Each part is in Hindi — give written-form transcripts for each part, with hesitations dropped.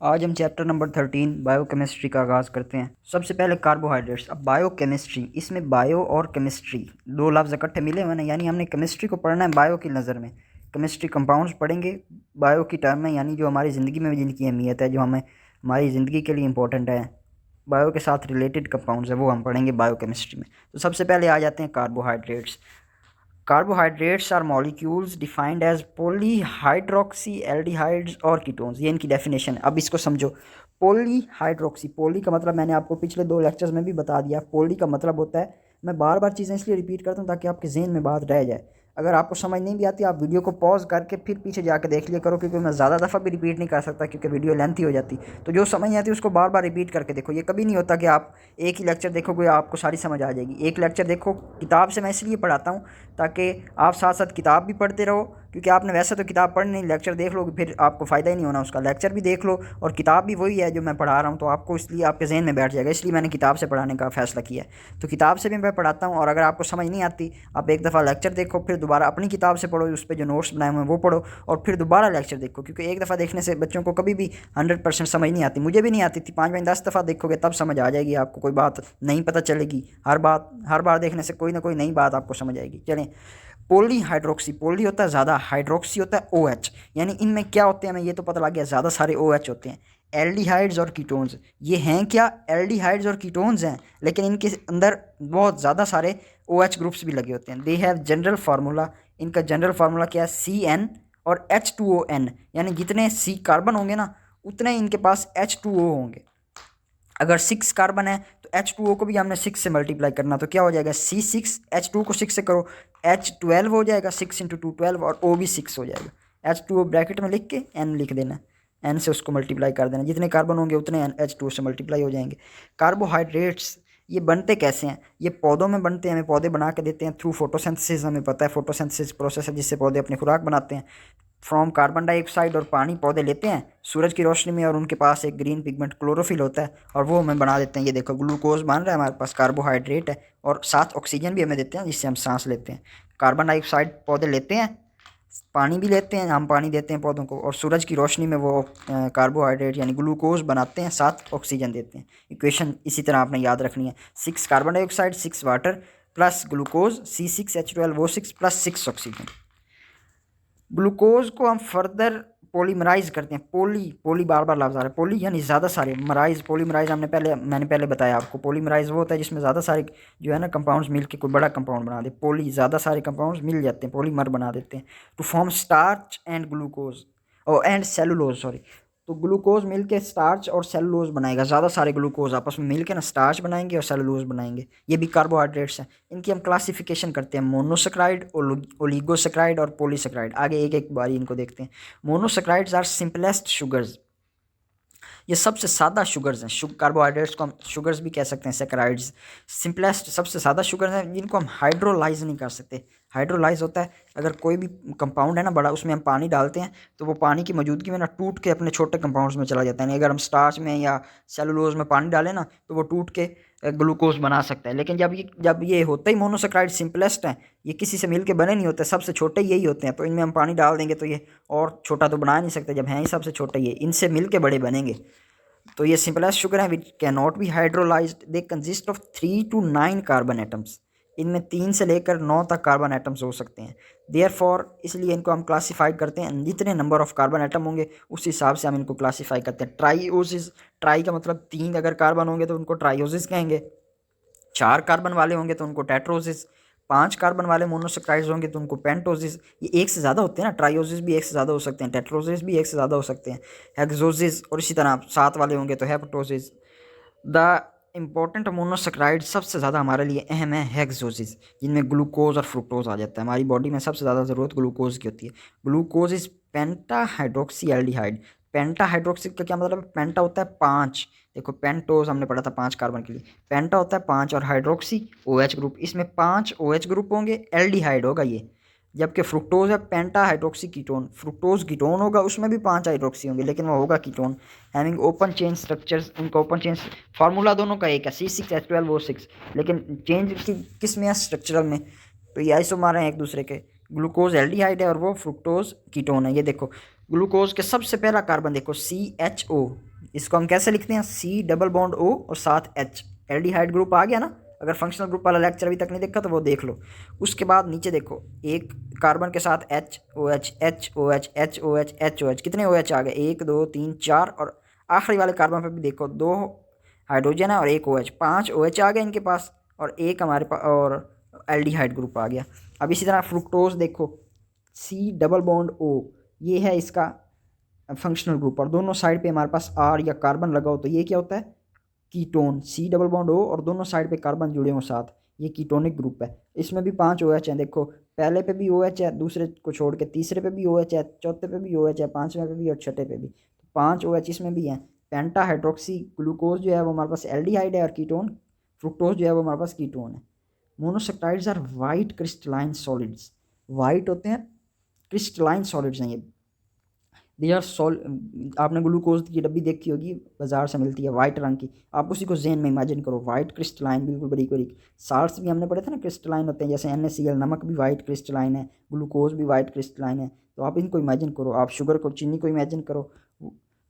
आज हम चैप्टर नंबर 13 बायोकेमिस्ट्री का आगाज़ करते हैं। सबसे पहले कार्बोहाइड्रेट्स। अब बायोकेमिस्ट्री, इसमें बायो और केमिस्ट्री दो लफ्ज़ इकट्ठे मिले हुए हैं, यानी हमने केमिस्ट्री को पढ़ना है बायो की नज़र में। केमिस्ट्री कंपाउंड्स पढ़ेंगे बायो की टर्म में, यानी जो हमारी ज़िंदगी में जिनकी अहमियत है, जो हमें हमारी ज़िंदगी के लिए इंपॉर्टेंट है, बायो के साथ रिलेटेड कंपाउंड्स है, वो हम पढ़ेंगे बायोकेमिस्ट्री में। तो सबसे पहले आ जाते हैं carbohydrates. Carbohydrates are molecules defined as polyhydroxy aldehydes और कीटोन्स। ये इनकी डेफिनेशन है। अब इसको समझो। पॉलीहाइड्रोक्सी, पॉली का मतलब मैंने आपको पिछले 2 लेक्चर्स में भी बता दिया। पॉली का मतलब होता है, मैं बार बार चीज़ें इसलिए रिपीट करता हूँ ताकि आपके जहन में बात रह जाए। अगर आपको समझ नहीं भी आती, आप वीडियो को पॉज करके फिर पीछे जाकर देख लिया करो, क्योंकि मैं ज़्यादा दफ़ा भी रिपीट नहीं कर सकता, क्योंकि वीडियो लेंथी हो जाती। तो जो समझ नहीं आती उसको बार बार रिपीट करके देखो। ये कभी नहीं होता कि आप एक ही लेक्चर देखोगे आपको सारी समझ आ जाएगी। एक लेक्चर देखो। किताब से मैं इसलिए पढ़ाता हूँ ताकि आप साथ साथ किताब भी पढ़ते रहो, क्योंकि आपने वैसे तो किताब पढ़नी नहीं, लेक्चर देख लोगे फिर आपको फ़ायदा ही नहीं होना उसका। लेक्चर भी देख लो और किताब भी वही है जो मैं पढ़ा रहा हूँ, तो आपको इसलिए आपके जहन में बैठ जाएगा। इसलिए मैंने किताब से पढ़ाने का फ़ैसला किया है। तो किताब से भी मैं पढ़ाता हूँ, और अगर आपको समझ नहीं आती, आप एक दफ़ा लेक्चर देखो, फिर दोबारा अपनी किताब से पढ़ो, उस पर जो नोट्स बनाए हुए हैं वो पढ़ो, और फिर दोबारा लेक्चर देखो। क्योंकि एक दफ़ा देखने से बच्चों को कभी भी 100% समझ नहीं आती। मुझे भी नहीं आती थी। 5-10 दफ़ा देखोगे तब समझ आ जाएगी आपको, कोई बात नहीं पता चलेगी। हर बार देखने से कोई ना कोई नई बात आपको समझ आएगी। चलें, पॉलीहाइड्रोक्सी, पॉली होता है ज़्यादा, हाइड्रोक्सी होता है OH, यानी इनमें क्या होते हैं हमें ये तो पता लग गया, ज़्यादा सारे OH होते हैं। एल्डिहाइड्स और कीटोन्स, ये हैं क्या? एल्डिहाइड्स और कीटोन्स हैं, लेकिन इनके अंदर बहुत ज़्यादा सारे OH ग्रुप्स भी लगे होते हैं। दे हैव जनरल फार्मूला, इनका जनरल फार्मूला क्या है? CN और H2ON, यानी जितने C कार्बन होंगे ना, उतने इनके पास H2O होंगे। अगर 6 कार्बन है तो H2O को भी हमने 6 से मल्टीप्लाई करना, तो क्या हो जाएगा? C6, H2 को 6 से करो, H12 हो जाएगा, 6 × 2 12, और O भी 6 हो जाएगा। H2O ब्रैकेट में लिख के N लिख देना, N से उसको मल्टीप्लाई कर देना। जितने कार्बन होंगे उतने H2O से मल्टीप्लाई हो जाएंगे। कार्बोहाइड्रेट्स ये बनते कैसे हैं? ये पौधों में बनते हैं, हमें पौधे बना के देते हैं थ्रू फोटोसिंथेसिस। हमें पता है फोटोसिंथेसिस प्रोसेस है जिससे पौधे अपनी खुराक बनाते हैं। फ्रॉम कार्बन डाइऑक्साइड और पानी पौधे लेते हैं सूरज की रोशनी में, और उनके पास एक ग्रीन पिगमेंट क्लोरोफिल होता है, और वो हमें बना देते हैं। ये देखो ग्लूकोज बन रहा है हमारे पास, कार्बोहाइड्रेट है, और साथ ऑक्सीजन भी हमें देते हैं जिससे हम सांस लेते हैं। कार्बन डाइऑक्साइड पौधे लेते हैं, पानी भी लेते हैं, हम पानी देते हैं पौधों को, और सूरज की रोशनी में वो कार्बोहाइड्रेट यानी ग्लूकोज बनाते हैं, साथ ऑक्सीजन देते हैं। इक्वेशन इसी तरह आपने याद रखनी है। 6 carbon dioxide, 6 water, plus glucose C6H12O6 plus 6 oxygen. Glucose को हम फर्दर पॉलीमराइज करते हैं। पॉली बार बार लफ्ज़ आ रहा है। पॉली यानी ज़्यादा सारे, मराइज, पॉलीमराइज मैंने पहले बताया आपको। पॉलीमराइज वो होता है जिसमें ज़्यादा सारे जो है ना कंपाउंड्स मिल के कोई बड़ा कंपाउंड बना दे। पॉली ज़्यादा सारे कंपाउंड्स मिल जाते हैं, पॉलीमर बना देते हैं। To form starch and glucose and cellulose, sorry. तो ग्लूकोज मिलके स्टार्च और सेलुलोज बनाएगा। ज़्यादा सारे ग्लूकोज आपस में मिलके ना स्टार्च बनाएंगे और सेलुलोज बनाएंगे। ये भी कार्बोहाइड्रेट्स हैं। इनकी हम क्लासिफिकेशन करते हैं, मोनोसेक्राइड, ओलिगोसेक्राइड और पॉलीसेक्राइड। आगे एक एक बारी इनको देखते हैं। मोनोसेक्राइड्स आर सिंपलेस्ट शुगर्स, ये सबसे सादा शुगर्स हैं। कार्बोहाइड्रेट्स को हम शुगर्स भी कह सकते हैं, सेक्राइड्स। सिंपलेस्ट सबसे सादा शुगर्स हैं जिनको हम हाइड्रोलाइज नहीं कर सकते। हाइड्रोलाइज होता है अगर कोई भी कंपाउंड है ना बड़ा, उसमें हम पानी डालते हैं तो वो पानी की मौजूदगी में ना टूट के अपने छोटे कंपाउंड्स में चला जाता है। अगर हम स्टार्च में या सेलुलोज में पानी डालें ना तो वो टूट के ग्लूकोज बना सकता है। लेकिन जब ये होता ही मोनोसेक्राइड सिंपलेस्ट है, ये किसी से मिल के बने नहीं होते, सबसे छोटे यही होते हैं। तो इनमें हम पानी डाल देंगे तो ये और छोटा तो बना नहीं सकते, जब हैं ही सबसे छोटे ये, इनसे मिल के बड़े बनेंगे। तो ये सिंपलेस्ट शुगर है which can not be hydrolysed. They consist of 3 to 9 carbon atoms. इनमें 3 से लेकर 9 तक कार्बन एटम्स हो सकते हैं। देयरफॉर इसलिए इनको हम क्लासीफाइड करते हैं, जितने नंबर ऑफ कार्बन एटम होंगे उस हिसाब से हम इनको क्लासीफाई करते हैं। ट्राइओसिस, ट्राई का मतलब 3 अगर कार्बन होंगे तो उनको ट्राइओसिस कहेंगे। 4 कार्बन वाले होंगे तो उनको टेट्रोसिस। 5 कार्बन वाले मोनोसेक्राइड्स होंगे तो उनको पेंटोसिस। ये एक से ज़्यादा होते हैं ना, ट्राइओसिस भी एक से ज़्यादा हो सकते हैं, टेट्रोसिस भी एक से ज़्यादा हो सकते हैं, हेक्सोसिस, और इसी तरह 7 वाले होंगे तो हेप्टोसिस। द इम्पॉर्टेंट मोनोसेक्राइड सबसे ज़्यादा हमारे लिए अहम है हेक्सोसिस, जिनमें ग्लूकोज और फ्रुक्टोज आ जाता है। हमारी बॉडी में सबसे ज़्यादा ज़रूरत ग्लूकोज की होती है। Glucose is penta hydroxy aldehyde. Penta hydroxy का क्या मतलब है? पेंटा होता है 5, देखो पेंटोज हमने पढ़ा था 5 कार्बन के लिए, पेंटा होता है 5, और हाइड्रोक्सी OH ग्रुप, इसमें 5 OH ग्रुप होंगे, एल्डिहाइड होगा ये। जबकि फ्रुक्टोज है पेंटा हाइड्रोक्सी कीटोन, फ्रुक्टोज कीटोन होगा, उसमें भी 5 हाइड्रोक्सी होंगे लेकिन वो होगा ketone. Having open chain structures, इनका ओपन चेन फार्मूला दोनों का एक है, C6H12O6, लेकिन चेंज किस में है? स्ट्रक्चरल में। तो ये आइसोमर हैं एक दूसरे के। ग्लूकोज एल्डिहाइड है और वो फ्रुक्टोज कीटोन है। ये देखो ग्लूकोज के सबसे पहला कार्बन देखो CHO, इसको हम कैसे लिखते हैं, C डबल बॉन्ड O और साथ H, एल्डिहाइड ग्रुप आ गया ना। अगर फंक्शनल ग्रुप वाला लेक्चर अभी तक नहीं देखा तो वो देख लो। उसके बाद नीचे देखो, एक कार्बन के साथ HOH HOH HOH HOH, कितने OH आ गए, 1 2 3 4, और आखिरी वाले कार्बन पर भी देखो 2 हाइड्रोजन है और 1 OH, 5 OH आ गए इनके पास, और एक हमारे पास और एल्डिहाइड ग्रुप आ गया। अब इसी तरह फ्रुक्टोज देखो, C डबल बॉन्ड O, ये है इसका फंक्शनल ग्रुप, और दोनों साइड पे हमारे पास R या कार्बन लगा हो तो ये क्या होता है, ketone. C double bond O और दोनों साइड पे कार्बन जुड़े हों साथ, ये कीटोनिक ग्रुप है। इसमें भी 5 OH हैं, देखो पहले पे भी OH है, दूसरे को छोड़ के तीसरे पे भी OH है, चौथे पे भी OH है, पांचवें पे भी और छठे पे भी, तो 5 OH इसमें भी हैं। पेंटा हाइड्रोक्सी ग्लूकोज जो है वो हमारे पास एल्डिहाइड है, और कीटोन फ्रुक्टोज जो है वो हमारे पास कीटोन है। Monosaccharides are white crystalline solids, white होते हैं, क्रिस्टलाइन सॉलिड्स हैं ये। दे आर आपने ग्लूकोज की डब्बी देखी होगी, बाजार से मिलती है वाइट रंग की, आप उसी को जेन में इमेजिन करो, वाइट क्रिस्टलाइन, बिल्कुल बारीक बारीक। साल्ट्स भी हमने पढ़े थे ना क्रिस्टलाइन होते हैं, जैसे NaCl, नमक भी वाइट क्रिस्टलाइन है, ग्लूकोज भी वाइट क्रिस्टलाइन है। तो आप इनको इमेजिन करो, आप शुगर को, चीनी को इमेजिन करो,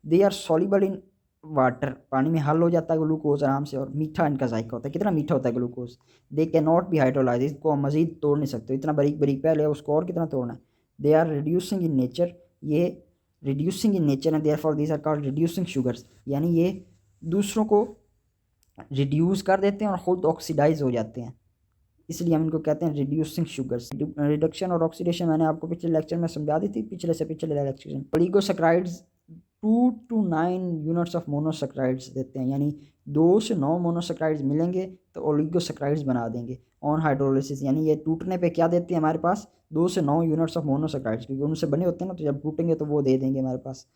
they are soluble in water, पानी में हल हो जाता है ग्लूकोज आराम से, और मीठा इनका जायका होता है, कितना मीठा होता है glucose. They can not be hydrolyse, इसको हम मजीद तोड़ नहीं सकते, इतना बारीक बारीक पहले उसको और कितना तोड़ना है। They are reducing in nature, ये reducing in nature and therefore these are called reducing sugars, यानी ये दूसरों को रिड्यूस कर देते हैं और खुद ऑक्सीडाइज हो जाते हैं, इसलिए हम इनको कहते हैं रिड्यूसिंग शुगर्स। रिडक्शन और ऑक्सीडेशन मैंने आपको पिछले लेक्चर में समझा दी थी, पिछले से पिछले लेक्चर में। ओलिगोसैकराइड्स 2 to 9 यूनिट्स ऑफ मोनोसेक्राइड्स देते हैं, यानी 2 से 9 मोनोसेक्राइड्स मिलेंगे तो ओलिगोसेक्राइड्स बना देंगे ऑन हाइड्रोलिसिस, यानी ये टूटने पे क्या देते हैं हमारे पास, 2 से 9 यूनिट्स ऑफ मोनोसेक्राइड्स, क्योंकि उनसे बने होते हैं ना, तो जब टूटेंगे तो वो दे देंगे हमारे पास।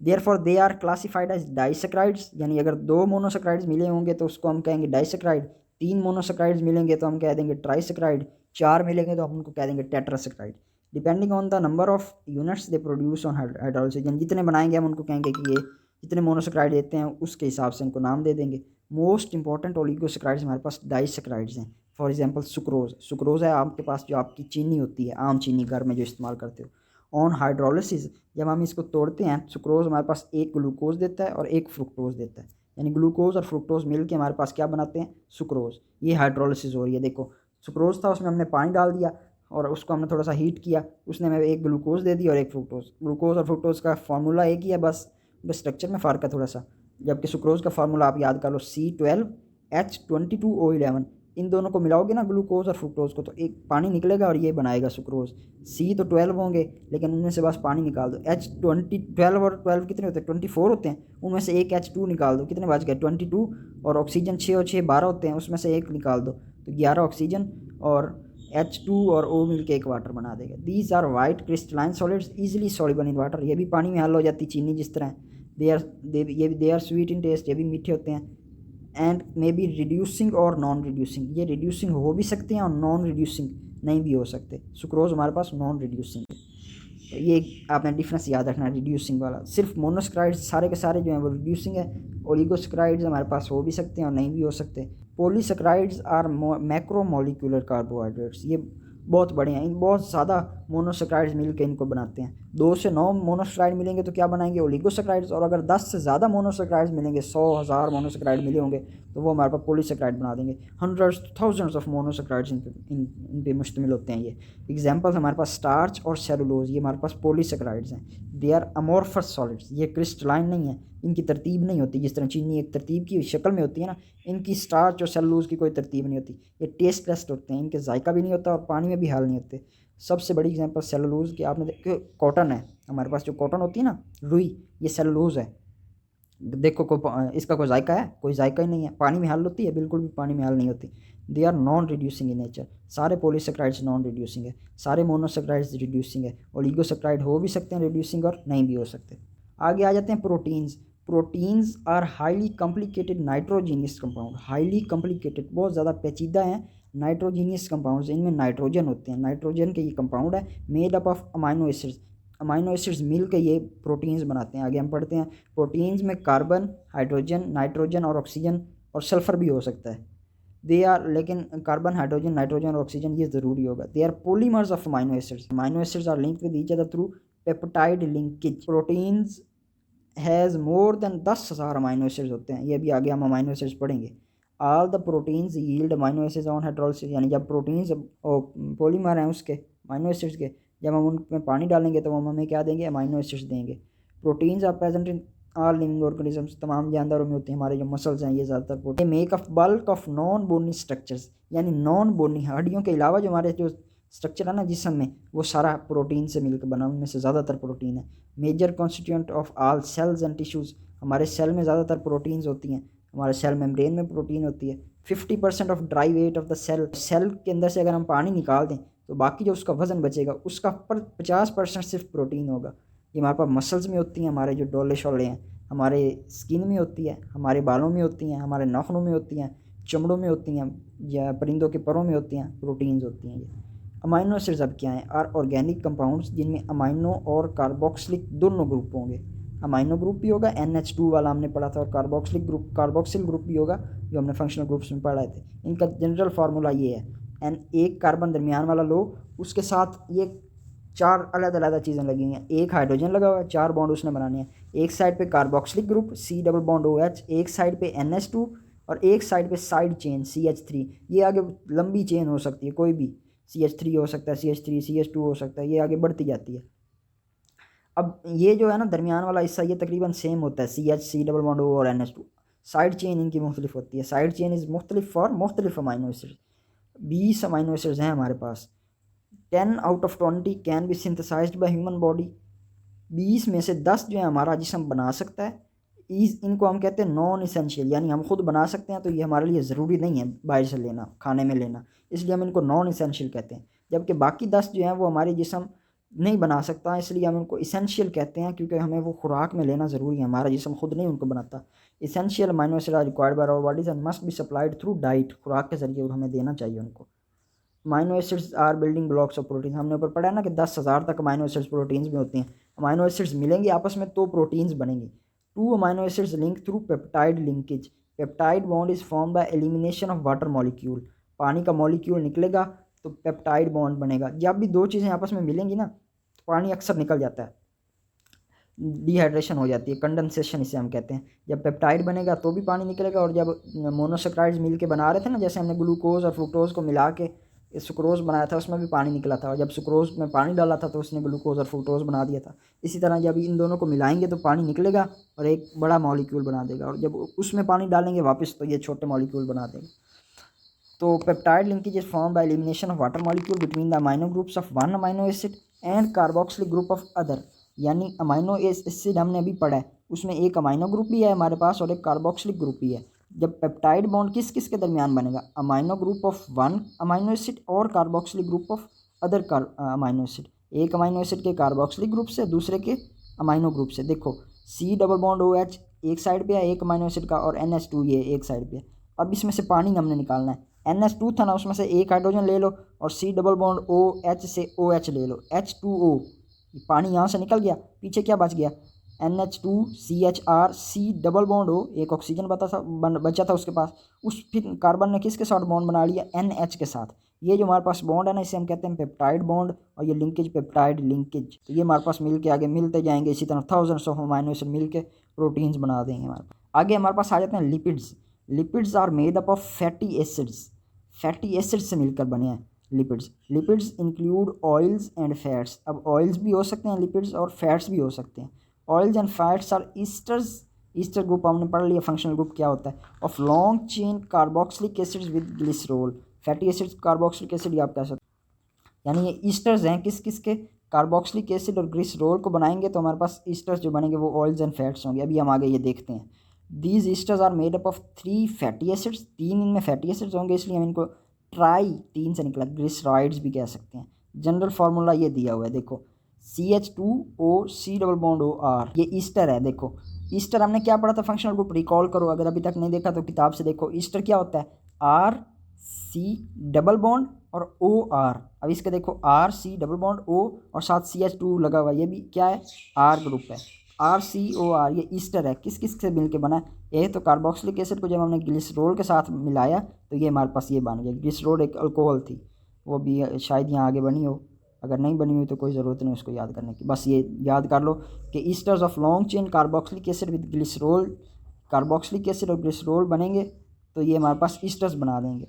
Therefore they are classified as disaccharides, यानी अगर 2 मोनोसेक्राइड्स मिले होंगे तो उसको हम कहेंगे डाइसेक्राइड, 3 मोनोसेक्राइड्स मिलेंगे तो हम कह देंगे ट्राइसेक्राइड, 4 मिलेंगे तो हम उनको कह देंगे tetrasaccharide, depending on the number of units they produce on hydrolysis, यानी जितने बनाएंगे हम उनको कहेंगे कि ये जितने मोनोसेक्राइड देते हैं उसके हिसाब से इनको नाम दे देंगे। मोस्ट इंपॉर्टेंट ओलिगोसेक्राइड्स हमारे पास डाइसेक्राइड्स हैं, फॉर एग्जांपल सुक्रोज, सुक्रोज है आपके पास जो आपकी चीनी होती है, आम चीनी घर में जो इस्तेमाल करते हो। ऑन हाइड्रोलिसिस जब हम इसको तोड़ते हैं, सुक्रोज हमारे पास एक ग्लूकोज देता है और एक फ्रुक्टोज देता है, यानी ग्लूकोज और फ्रुक्टोज मिल के हमारे पास क्या बनाते हैं, सुक्रोज। ये हाइड्रोलिसिस हो रही है, देखो सुक्रोज था उसमें हमने पानी डाल दिया और उसको हमने थोड़ा सा हीट किया, उसने हमें एक ग्लूकोज दे दी और एक फ्रुक्टोज। ग्लूकोज और फ्रुक्टोज का फार्मूला एक ही है, बस स्ट्रक्चर में फ़र्क है थोड़ा सा। जबकि सुक्रोज का फार्मूला आप याद कर लो, C12H22O11, इन दोनों को मिलाओगे ना ग्लूकोज और फ्रुक्टोज को, तो एक पानी निकलेगा और ये बनाएगा सुक्रोज। C तो 12 होंगे लेकिन उनमें से बस पानी निकाल दो, H12 और 12 कितने होते हैं, 24 होते हैं, उनमें से एक H2 निकाल दो, कितने बच गए 22, और ऑक्सीजन 6 और 6 12 होते हैं, उसमें से एक निकाल दो तो 11 ऑक्सीजन, और H2 और O मिलके एक वाटर बना देगा। These are white crystalline solids easily soluble in water, ये भी पानी में हल हो जाती चीनी जिस तरह। They are sweet in taste, ये भी मीठे होते हैं। एंड मे बी रिड्यूसिंग और नॉन रिड्यूसिंग, ये रिड्यूसिंग हो भी सकते हैं और नॉन रिड्यूसिंग नहीं भी हो सकते। सुक्रोज हमारे पास नॉन रिड्यूसिंग है, तो ये आपने डिफरेंस याद रखना, रिड्यूसिंग वाला। सिर्फ मोनोसेक्राइड्स सारे के सारे जो हैं वो रिड्यूसिंग है, ओलिगोसेक्राइड्स हमारे पास हो भी सकते हैं और नहीं भी हो सकते। पॉलीसेक्राइड्स आर मैक्रोमोलिकुलर कार्बोहाइड्रेट्स, ये बहुत बड़े हैं, इन बहुत ज़्यादा मोनोसेक्राइड्स मिल के इनको बनाते हैं। 2 से 9 मोनोसेक्राइड मिलेंगे तो क्या बनाएंगे, ओलिगोसेक्राइड्स, और अगर 10 से ज़्यादा मोनोसेक्राइड्स मिलेंगे, 100,000 मोनोसेक्राइड मिले होंगे तो वो हमारे पास पॉलीसेक्राइड बना देंगे। हंड्रेड्स थाउजेंड्स ऑफ मोनोसेक्राइड्स इन पे मुश्तमिल होते हैं ये। एग्जाम्पल हमारे पास स्टार्च और सेलुलोज, ये हमारे पास पॉलीसेक्राइड्स हैं। दे आर अमोर्फस सॉलिड्स, ये क्रिस्टलाइन नहीं है, इनकी तरतीब नहीं होती, जिस तरह चीनी एक तरतीब की शक्ल में होती है ना, इनकी स्टार्च और सेलुलोज की कोई तरतीब नहीं होती, ये टेस्टलेस होते हैं, इनके जायका भी नहीं होता और पानी में भी हाल नहीं होते। सबसे बड़ी एग्जांपल सेलुलोज की आपने देखो, कॉटन है हमारे पास, जो कॉटन होती है ना रुई, ये सेलुलोज है। देखो इसका कोई जायका है, कोई जायका ही नहीं है, पानी में हाल होती है, बिल्कुल भी पानी में हाल नहीं होती। They are non reducing in nature, सारे पॉलीसेक्राइड्स नॉन रिड्यूसिंग है, सारे मोनोसेक्राइड्स रिड्यूसिंग है, ओलिगोसेक्राइड हो भी सकते हैं रिड्यूसिंग और नहीं भी हो सकते। आगे आ जाते हैं proteins. Proteins are highly complicated nitrogenous compound, highly complicated बहुत ज़्यादा पेचीदा हैं नाइट्रोजीनियस कंपाउंड्स, इनमें नाइट्रोजन होते हैं, नाइट्रोजन के ये कंपाउंड है, made up of amino acids, amino acids मिल के ये प्रोटीन्स बनाते हैं। आगे हम पढ़ते हैं, प्रोटीन्स में कार्बन, हाइड्रोजन, नाइट्रोजन और ऑक्सीजन और सल्फर भी हो सकता है। दे आर, लेकिन कार्बन, हाइड्रोजन, नाइट्रोजन और ऑक्सीजन ये ज़रूरी होगा। They are polymers of amino acids, amino acids are linked with each other through peptide linkage. Proteins has more than 10,000 amino acids होते हैं। ये भी आगे हम अमाइनो एसिड्स पढ़ेंगे। All the proteins yield amino acids on hydrolysis, यानी जब प्रोटीन्स पॉलीमर हैं उसके अमाइनो एसिड्स के, जब हम उनमें पानी डालेंगे तो हम हमें क्या देंगे, अमाइनो एसिड्स देंगे। Proteins are present in all living organisms, तमाम जानदारों में होते हैं। हमारे जो मसल्स हैं ये ज़्यादातर protein make up bulk of non bony structures, यानी नॉन बोनी हड्डियों के अलावा जो हमारे जो स्ट्रक्चर है ना जिस्म में, वो सारा प्रोटीन से मिलकर बना, उनमें से ज़्यादातर प्रोटीन है। Major constituent of all cells and tissues, हमारे सेल में ज़्यादातर प्रोटीन्स होती हैं, हमारे सेल मेम्ब्रेन में प्रोटीन होती है। 50% of dry weight of the cell, cell के अंदर से अगर हम पानी निकाल दें तो बाकी जो उसका वज़न बचेगा उसका 50% सिर्फ प्रोटीन होगा। ये हमारे पास मसल्स में होती हैं, हमारे जो डोले शोले हैं, हमारे स्किन में होती है, हमारे बालों में होती हैं, हमारे नाखूनों में होती हैं, चमड़ों में होती हैं, या परिंदों के परों में होती हैं, प्रोटीन्स होती हैं। ये अमाइनो एसिड्स अब क्या हैं, आर ऑर्गेनिक कंपाउंड्स जिनमें अमाइनो और कार्बोक्सिलिक दोनों ग्रुप होंगे। अमाइनो ग्रुप भी होगा, NH2 वाला हमने पढ़ा था, और कार्बोक्सिल ग्रुप भी होगा जो हमने फंक्शनल ग्रुप्स में पढ़ाए थे। इनका जनरल फार्मूला ये है, एक कार्बन दरमियान वाला लो, उसके साथ ये 4 अलग अलग चीज़ें लगी हैं, एक हाइड्रोजन लगा हुआ है, 4 बॉन्ड उसने बनाने हैं। एक साइड पे कार्बोक्सिलिक ग्रुप C+OH, एक साइड पे NH2 और एक साइड पे साइड चेन CH3। ये आगे लंबी चेन हो सकती है, कोई भी CH3 हो सकता है, CH3 CH2 हो सकता है, ये आगे बढ़ती जाती है। अब ये जो है ना दरमियान वाला हिस्सा, ये तकरीबन सेम होता है, CH C+O और NH2। साइड चेन इनकी मुख्तलिफ होती है। साइड चेन इज़ मुख्तलिफ फॉर मुख्तलिफ अमाइनो एसिड। 20 अमाइनो एसिड्स हैं हमारे पास। 10 out of 20 can be synthesized by human body. 20 में से 10 जो है हमारा जिस्म बना सकता है। इनको हम कहते हैं नॉन इसेंशियल, यानी हम खुद बना सकते हैं, तो ये हमारे लिए ज़रूरी नहीं है बाहर से लेना, खाने में लेना, इसलिए हम इनको नॉन इसेंशियल कहते हैं। जबकि बाकी 10 जो हैं वो हमारे जिस्म नहीं बना सकता, इसलिए हम उनको इसेंशियल कहते हैं, क्योंकि हमें वो खुराक में लेना ज़रूरी है, हमारा जिस्म खुद नहीं उनको बनाता। Essential amino acid are required by our bodies and must be supplied through diet, खुराक के ज़रिए हमें देना चाहिए उनको। Amino acids are building blocks of protein, हमने ऊपर पढ़ा है ना कि 10,000 तक अमाइनो एसिड्स प्रोटीन्स में होती हैं। अमाइनो एसिड्स मिलेंगे आपस में तो प्रोटीन्स बनेंगे। 2 amino acids link through peptide linkage. Peptide bond is form by elimination of water molecule, पानी का मॉलिक्यूल निकलेगा तो पेप्टाइड बॉन्ड बनेगा। जब भी दो चीज़ें आपस में मिलेंगी ना तो पानी अक्सर निकल जाता है, डिहाइड्रेशन हो जाती है, कंडेंसेशन इसे हम कहते हैं। जब पेप्टाइड बनेगा तो भी पानी निकलेगा, और जब मोनोसेक्राइड्स मिल के बना रहे थे ना, जैसे हमने ग्लूकोज और फ्रुक्टोज़ को मिला के सुक्रोज़ बनाया था, उसमें भी पानी निकला था, और जब सुक्रोज़ में पानी डाला था तो उसने ग्लूकोज और फ्रुक्टोज़ बना दिया था। इसी तरह जब इन दोनों को मिलाएंगे तो पानी निकलेगा और एक बड़ा मॉलिक्यूल बना देगा, और जब उसमें पानी डालेंगे वापस तो ये छोटे मॉलिक्यूल बना देगा। तो peptide linkage is form by elimination of water molecule between the amino groups of one amino acid and carboxylic group of other. यानी अमाइनो एसिड हमने अभी पढ़ा है, उसमें एक अमाइनो ग्रुप भी है हमारे पास और एक कार्बोक्सिलिक ग्रुप भी है। जब पेप्टाइड बॉन्ड किस किस के दरमियान बनेगा, amino group of one amino acid और carboxylic group of other amino acid. एक अमाइनो एसिड के कार्बोक्सिलिक ग्रुप से, दूसरे के अमाइनो ग्रुप से। देखो C+OH एक साइड पे है एक अमाइनो एसिड का, और NH2 ये एक साइड पे है। अब इसमें से पानी हमने निकालना है। NH2 था ना, उसमें से एक हाइड्रोजन ले लो और C+OH से OH ले लो, H2O। पानी यहाँ से निकल गया, पीछे क्या बच गया, NH2 CHR C+O, एक ऑक्सीजन बचा था उसके पास। उस फिर कार्बन ने किसके साथ बॉन्ड बना लिया, NH के साथ। ये जो हमारे पास बॉन्ड है ना, इसे हम कहते हैं पेप्टाइड बॉन्ड, और ये लिंकेज पेप्टाइड लिंकेज। तो ये हमारे पास मिल के आगे मिलते जाएंगे, इसी तरह थाउजेंड्स ऑफ अमाइनो एसिड मिल के प्रोटीन्स बना देंगे हमारे पास। आगे हमारे पास आ जाते हैं lipids. Lipids are made up of fatty acids, fatty acids से मिलकर बने हैं lipids. Lipids include oils and fats. अब ऑयल्स भी हो सकते हैं लिपिड्स, और फैट्स भी हो सकते हैं। Oils and fats are esters. Ester group हमने पढ़ लिया, फंक्शनल ग्रुप क्या होता है, of long chain carboxylic acids with glycerol. Fatty acids carboxylic acid आप कह सकते हैं, यानी ये ईस्टर्स हैं किस किस के, कार्बोक्सिलिक एसिड और ग्लिसरॉल को बनाएंगे तो हमारे पास ईस्टर्स जो बनेंगे वो ऑयल्स एंड फैट्स होंगे। अभी हम आगे ये देखते हैं। These esters are made up of 3 fatty acids. 3 इनमें फैटी एसिड्स होंगे, इसलिए हम इनको ट्राई, 3 से निकला, ग्लिसराइड्स भी कह सकते हैं। जनरल फार्मूला ये दिया हुआ है, देखो CH2O C+OR, ये ईस्टर है। देखो ईस्टर हमने क्या पढ़ा था, फंक्शनल ग्रुप रिकॉल करो, अगर अभी तक नहीं देखा तो किताब से देखो। ईस्टर क्या होता है, RC+O और OR। अब इसके देखो RC+O और साथ CH2 लगा हुआ, ये भी क्या है, R ग्रुप है। RCOR ये ईस्टर है, किस किस से मिल के बना है, एक तो कार्बोक्सिलिक एसिड को जब हमने ग्लिसरॉल के साथ मिलाया तो ये हमारे पास ये बन गया। ग्लिसरॉल एक अल्कोहल थी, वो भी शायद यहाँ आगे बनी हो, अगर नहीं बनी हुई तो कोई ज़रूरत नहीं उसको याद करने की, बस ये याद कर लो कि esters of long chain carboxylic acid with glycerol, carboxylic acid और ग्लिसरॉल बनेंगे तो ये हमारे पास ईस्टर्स बना देंगे।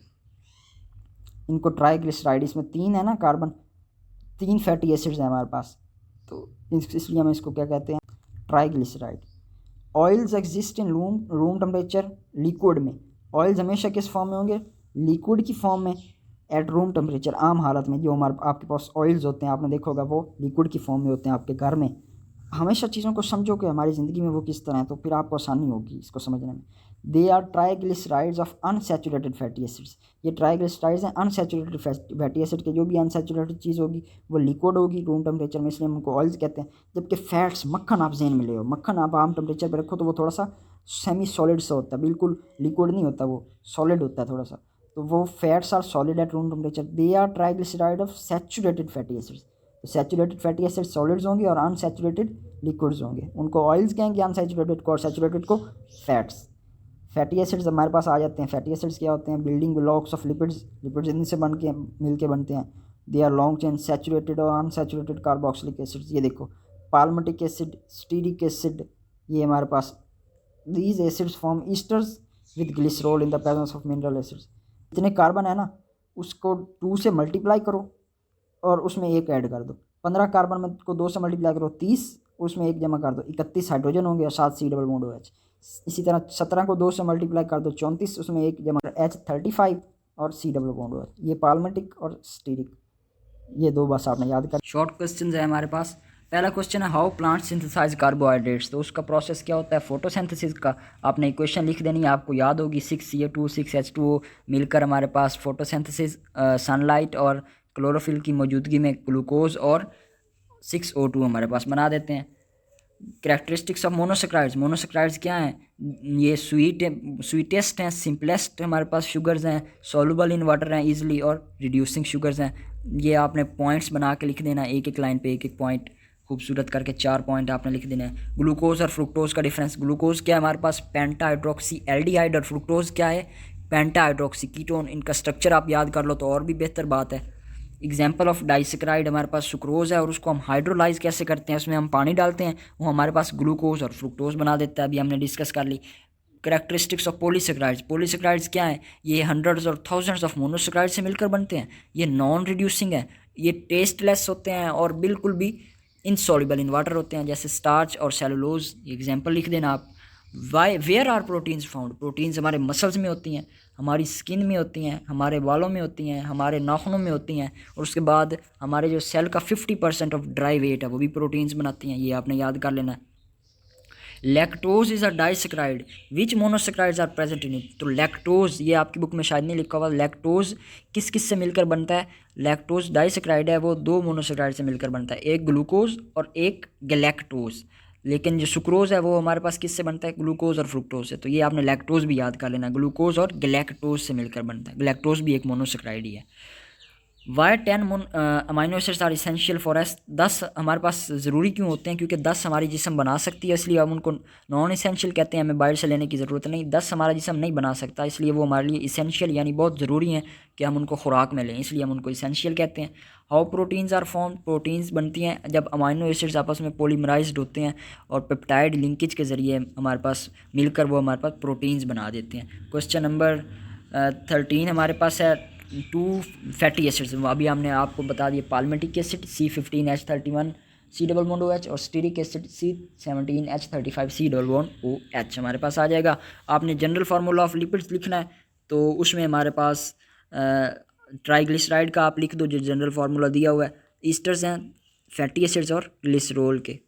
इनको ट्राईग्लिसराइड, इसमें 3 है ना कार्बन, 3 फैटी एसिड्स हैं हमारे पास, तो इसलिए हम इसको क्या कहते हैं, triglyceride. Oils exist in room temperature liquid में, ऑयल्स हमेशा किस फॉर्म में होंगे, लिक्विड की फॉर्म में एट रूम टेम्परेचर। आम हालत में जो हमारे आपके पास ऑयल्स होते हैं आपने देखा होगा वो लिक्विड की फॉर्म में होते हैं आपके घर में। हमेशा चीज़ों को समझो कि हमारी ज़िंदगी में वो किस तरह है, तो फिर आपको आसानी होगी इसको समझने में। They are triglycerides of unsaturated fatty acids, ये ट्राईग्लिसराइड्स हैं अनसैचुरेटेड फैटी एसिड के। जो भी अनसैचुरेटेड चीज़ होगी वो लिक्विड होगी रूम टेम्परेचर में, इसलिए हम उनको ऑयल्स कहते हैं। जबकि फैट्स, मक्खन आप जेन में ले हो, मक्खन आप आम टेम्परेचर पर रखो तो वो थोड़ा सा सेमी सॉलिड सा होता है, बिल्कुल लिक्विड नहीं होता, वो सॉलिड होता है थोड़ा सा, तो वो fats are solid at room temperature. They are triglyceride of saturated fatty acids, तो सैचुरेटेड फैटी एसिड सॉलिड्स होंगे और अनसैचुरेटेड लिक्विड्स होंगे, उनको ऑयल्स कहेंगे अनसैचुरेटेड को, और सैचुरेटेड को फैट्स। फैटी एसिड्स हमारे पास आ जाते हैं। फैटी एसिड्स क्या होते हैं, building blocks of lipids, lipids इनसे बन के मिल के बनते हैं। They are long chain saturated और अनसैचुरेटेड कार्बोक्सिलिक एसिड्स, ये देखो पाल्मिटिक एसिड, स्टीरिक एसिड, ये हमारे पास these acids form esters with glycerol in the presence of mineral acids. इतने कार्बन है ना, उसको 2 से मल्टीप्लाई करो और उसमें 1 ऐड कर दो। 15 कार्बन में को 2 से मल्टीप्लाई करो 30, उसमें 1 जमा कर दो 31 हाइड्रोजन होंगे और 7 सी डबल बॉन्ड OH। इसी तरह 17 को 2 से मल्टीप्लाई कर दो 34, उसमें 1 जमा H35 और सी डबल बॉन्ड OH। ये पाल्मिटिक और स्टीरिक, ये 2 बस आपने याद कर। शॉर्ट क्वेश्चन है हमारे पास। पहला क्वेश्चन है हाउ प्लांट सिंथेसाइज कार्बोहाइड्रेट्स, तो उसका प्रोसेस क्या होता है, फोटोसिंथेसिस का। आपने इक्वेशन लिख देनी है, आपको याद होगी 6CO2 6H2O मिलकर हमारे पास फोटोसिंथेसिस, सनलाइट और क्लोरोफिल की मौजूदगी में ग्लूकोज और 6O2 हमारे पास बना देते हैं। कैरेक्टरिस्टिक्स ऑफ मोनोसेक्राइड्स, मोनोसेक्राइड्स क्या हैं, ये स्वीटेस्ट हैं, सिंपलेस्ट हमारे पास शुगर्स हैं, सॉल्युबल इन वाटर हैं ईजिली, और रिड्यूसिंग शुगर्स हैं। ये आपने पॉइंट्स बना के लिख देना, एक एक लाइन पे एक एक पॉइंट खूबसूरत करके 4 पॉइंट आपने लिख देना है। ग्लूकोज और फ्रुक्टोज का डिफरेंस, ग्लूकोज क्या है हमारे पास पेंटा हाइड्रोक्सी एल्डिहाइड, और फ्रुक्टोज क्या है पेंटा हाइड्रोक्सी कीटोन। इनका स्ट्रक्चर आप याद कर लो तो और भी बेहतर बात है। एग्जाम्पल ऑफ डाइसेक्राइड हमारे पास सुक्रोज है, और उसको हम हाइड्रोलाइज कैसे करते हैं, उसमें हम पानी डालते हैं, वो हमारे पास ग्लूकोज और फ्रुक्टोज बना देता है, अभी हमने डिस्कस कर ली। कैरेक्टरिस्टिक्स ऑफ पॉलीसेक्राइड्स, पॉलीसेक्राइड्स क्या है, ये हंड्रेड्स और थाउजेंड्स ऑफ मोनोसेक्राइड से मिलकर बनते हैं। ये नॉन रिड्यूसिंग है, ये टेस्टलेस होते हैं और बिल्कुल भी इनसॉल्युबल इन वाटर होते हैं, जैसे स्टार्च और सेलुलोज। एग्जाम्पल लिख देना आप। Why where are proteins found, proteins हमारे मसल्स में होती हैं, हमारी स्किन में होती हैं, हमारे बालों में होती हैं, हमारे नाखूनों में होती हैं, और उसके बाद हमारे जो सेल का 50% ऑफ ड्राई वेट है वो भी प्रोटीन्स बनाती हैं, ये आपने याद कर लेना है। Lactose is a disaccharide which monosaccharides are present in it, तो लैक्टोज ये आपकी बुक में शायद नहीं लिखा हुआ। लैक्टोज किस किस से मिलकर बनता है, लैक्टोज डाइसेक्राइड है, वो 2 मोनोसेक्राइड से मिलकर बनता है, एक ग्लूकोज और एक गैलेक्टोज। लेकिन जो सुक्रोज है वो हमारे पास किससे बनता है, ग्लूकोज और फ्रुक्टोज से, तो ये आपने लैक्टोज भी याद कर लेना, ग्लूकोज और गैलेक्टोज से मिलकर बनता है। गैलेक्टोज भी एक मोनोसेक्राइड ही है। Why 10 amino acids are essential for us, 10 हमारे पास ज़रूरी क्यों होते हैं, क्योंकि 10 हमारी जिस्म बना सकती है, इसलिए हम उनको नॉन इसेंशियल कहते हैं, हमें बाहर से लेने की ज़रूरत नहीं। 10 हमारा जिस्म नहीं बना सकता, इसलिए वो हमारे लिए इसेंशियल यानी बहुत ज़रूरी हैं कि हम उनको खुराक में लें, इसलिए हम उनको इसेंशियल कहते हैं। How proteins are form, proteins बनती हैं जब अमाइनो एसिड्स आपस में पॉलीमराइज्ड होते हैं और पेप्टाइड लिंकेज के ज़रिए हमारे पास मिलकर वो हमारे पास प्रोटीन्स बना देते हैं। क्वेश्चन नंबर 13 हमारे पास है 2 फैटी एसिड्स, अभी हमने आपको बता दिया palmitic acid C15H31 C double bond OH, और stearic acid C17H35 C double bond OH हमारे पास आ जाएगा। आपने जनरल फार्मूला ऑफ लिपिड्स लिखना है, तो उसमें हमारे पास ट्राईग्लिसराइड का आप लिख दो जो जनरल फार्मूला दिया हुआ है, ईस्टर्स हैं फैटी एसिड्स और ग्लिसरॉल के।